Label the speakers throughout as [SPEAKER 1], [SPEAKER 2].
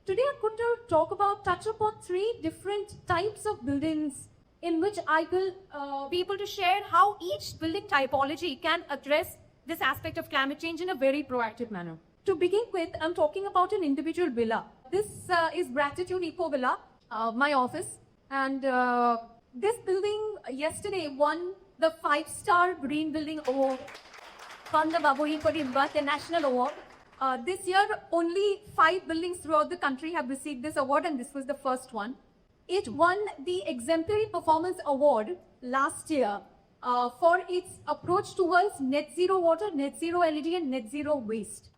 [SPEAKER 1] Today I'm going to touch upon three different types of buildings in which I will be able to share how each building typology can address this aspect of climate change in a very proactive manner. To begin with, I'm talking about an individual villa. This is Gratitude Eco Villa, my office. And this building yesterday won the 5-star Green Building Award, won the Baboi Kodimba, the national award. This year, only 5 buildings throughout the country have received this award, and this was the first one. It won the Exemplary Performance Award last year for its approach towards net zero water, net zero LED, and net zero waste.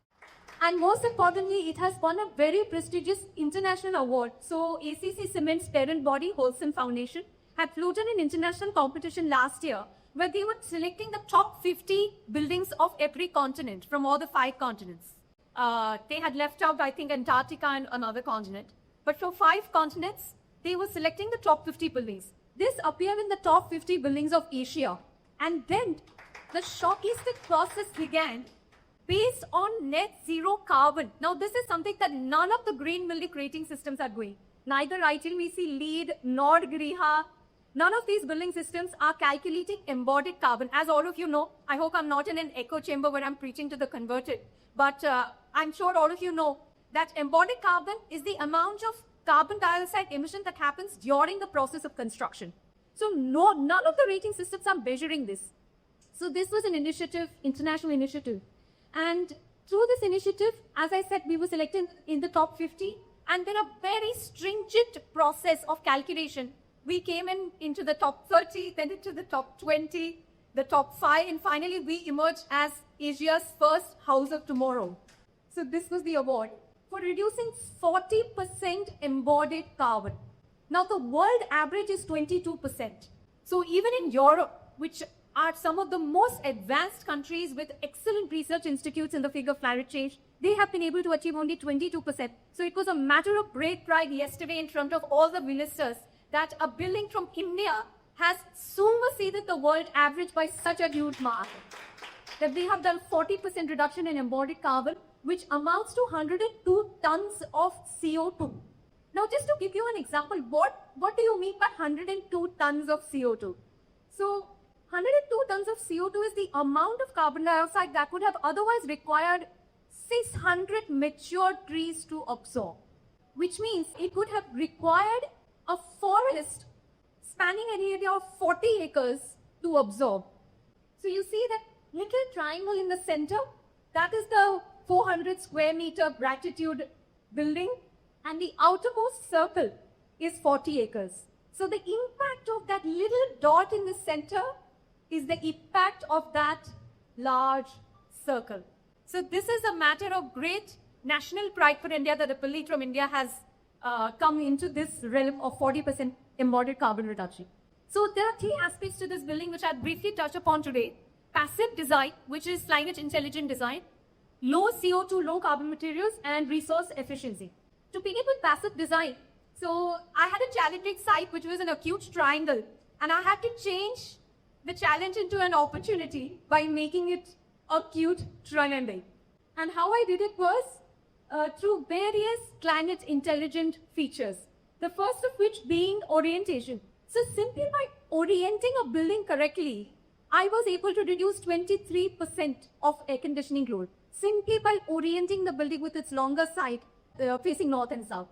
[SPEAKER 1] And most importantly, it has won a very prestigious international award. So ACC Cement's parent body, Holcim Foundation, had floated an international competition last year where they were selecting the top 50 buildings of every continent from all the 5 continents. They had left out, I think, Antarctica and another continent. But for 5 continents, they were selecting the top 50 buildings. This appeared in the top 50 buildings of Asia. And then the shockistic process began based on net zero carbon. Now, this is something that none of the green building rating systems are doing. Neither ITMVC, LEED, nor Griha, none of these building systems are calculating embodied carbon. As all of you know, I hope I'm not in an echo chamber where I'm preaching to the converted. But I'm sure all of you know that embodied carbon is the amount of carbon dioxide emission that happens during the process of construction. So none of the rating systems are measuring this. So this was an initiative, international initiative. And through this initiative, as I said, we were selected in the top 50. And there are very stringent process of calculation. We came into the top 30, then into the top 20, the top 5, and finally we emerged as Asia's first house of tomorrow. So this was the award for reducing 40% embodied carbon. Now the world average is 22%. So even in Europe, which are some of the most advanced countries with excellent research institutes in the field of climate change, they have been able to achieve only 22%. So it was a matter of great pride yesterday in front of all the ministers that a building from India has superseded the world average by such a huge mark. That they have done 40% reduction in embodied carbon, which amounts to 102 tons of CO2. Now, just to give you an example, what do you mean by 102 tons of CO2? So, 102 tons of CO2 is the amount of carbon dioxide that would have otherwise required 600 mature trees to absorb, which means it would have required a forest spanning an area of 40 acres to absorb. So you see that little triangle in the center, that is the 400 square meter Gratitude building, and the outermost circle is 40 acres. So the impact of that little dot in the center is the impact of that large circle. So this is a matter of great national pride for India that a building from India has come into this realm of 40% embodied carbon reduction. So there are 3 aspects to this building which I'll briefly touch upon today. Passive design, which is climate intelligent design, low CO2, low carbon materials, and resource efficiency. To begin with passive design, so I had a challenging site which was an acute triangle, and I had to change the challenge into an opportunity by making it acute triangle. And how I did it was through various climate intelligent features. The first of which being orientation. So simply by orienting a building correctly, I was able to reduce 23% of air conditioning load. Simply by orienting the building with its longer side facing north and south.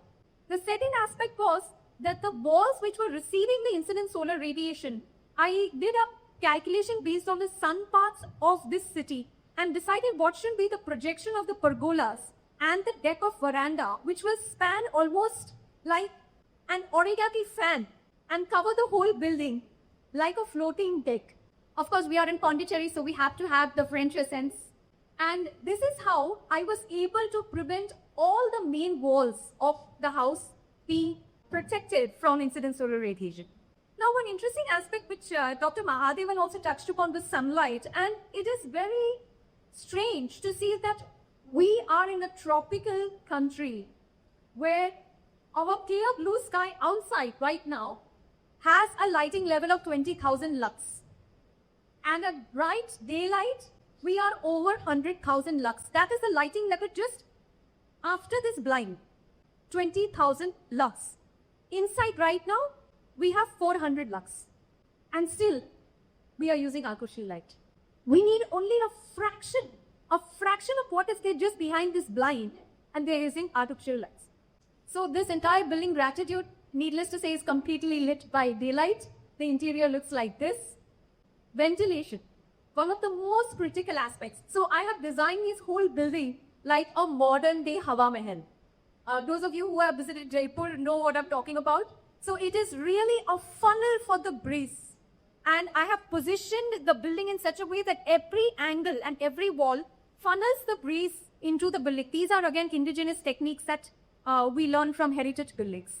[SPEAKER 1] The second aspect was that the walls which were receiving the incident solar radiation, I did a calculation based on the sun paths of this city and decided what should be the projection of the pergolas and the deck of veranda, which will span almost like an origami fan and cover the whole building like a floating deck. Of course, we are in Pondicherry, so we have to have the French essence. And this is how I was able to prevent all the main walls of the house being protected from incident solar radiation. Now, one interesting aspect which Dr. Mahadevan also touched upon was sunlight. And it is very strange to see that we are in a tropical country where our clear blue sky outside right now has a lighting level of 20,000 lux. And at bright daylight, we are over 100,000 lux. That is the lighting level just after this blind. 20,000 lux. Inside right now, we have 400 lux. And still, we are using artificial light. We need only a fraction of what is there just behind this blind, and they're using artificial lights. So this entire building Gratitude, needless to say, is completely lit by daylight. The interior looks like this. Ventilation, one of the most critical aspects. So I have designed this whole building like a modern day Hawa Mahal. Those of you who have visited Jaipur know what I'm talking about. So it is really a funnel for the breeze. And I have positioned the building in such a way that every angle and every wall funnels the breeze into the building. These are again indigenous techniques that we learn from heritage buildings.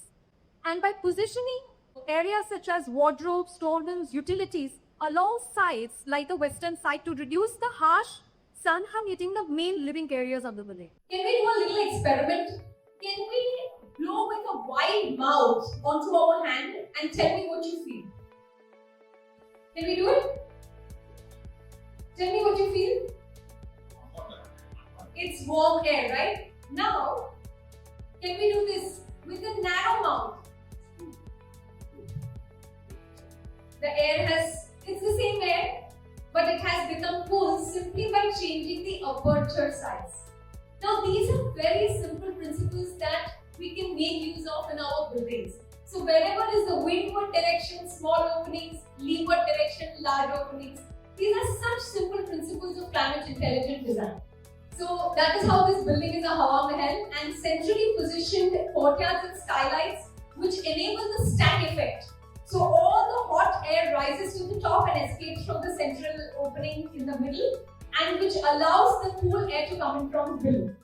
[SPEAKER 1] And by positioning areas such as wardrobes, storerooms, utilities along sides like the western side to reduce the harsh sun harm hitting the main living areas of the building.
[SPEAKER 2] Can we do a little experiment? Can we blow with a wide mouth onto our hand and tell me what you feel? Can we do it? Tell me what you feel. It's warm air, right? Now, can we do this with a narrow mouth? The air it's the same air, but it has become cool simply by changing the aperture size. Now, these are very simple principles that we can make use of in our buildings. So, wherever is the windward direction, small openings, leeward direction, large openings. These are such simple principles of climate intelligent design. So, that is how this building is a Hawa Mahal and centrally positioned courtyards and skylights which enable the stack effect. So, all the hot air rises to the top and escapes from the central opening in the middle, and which allows the cool air to come in from below.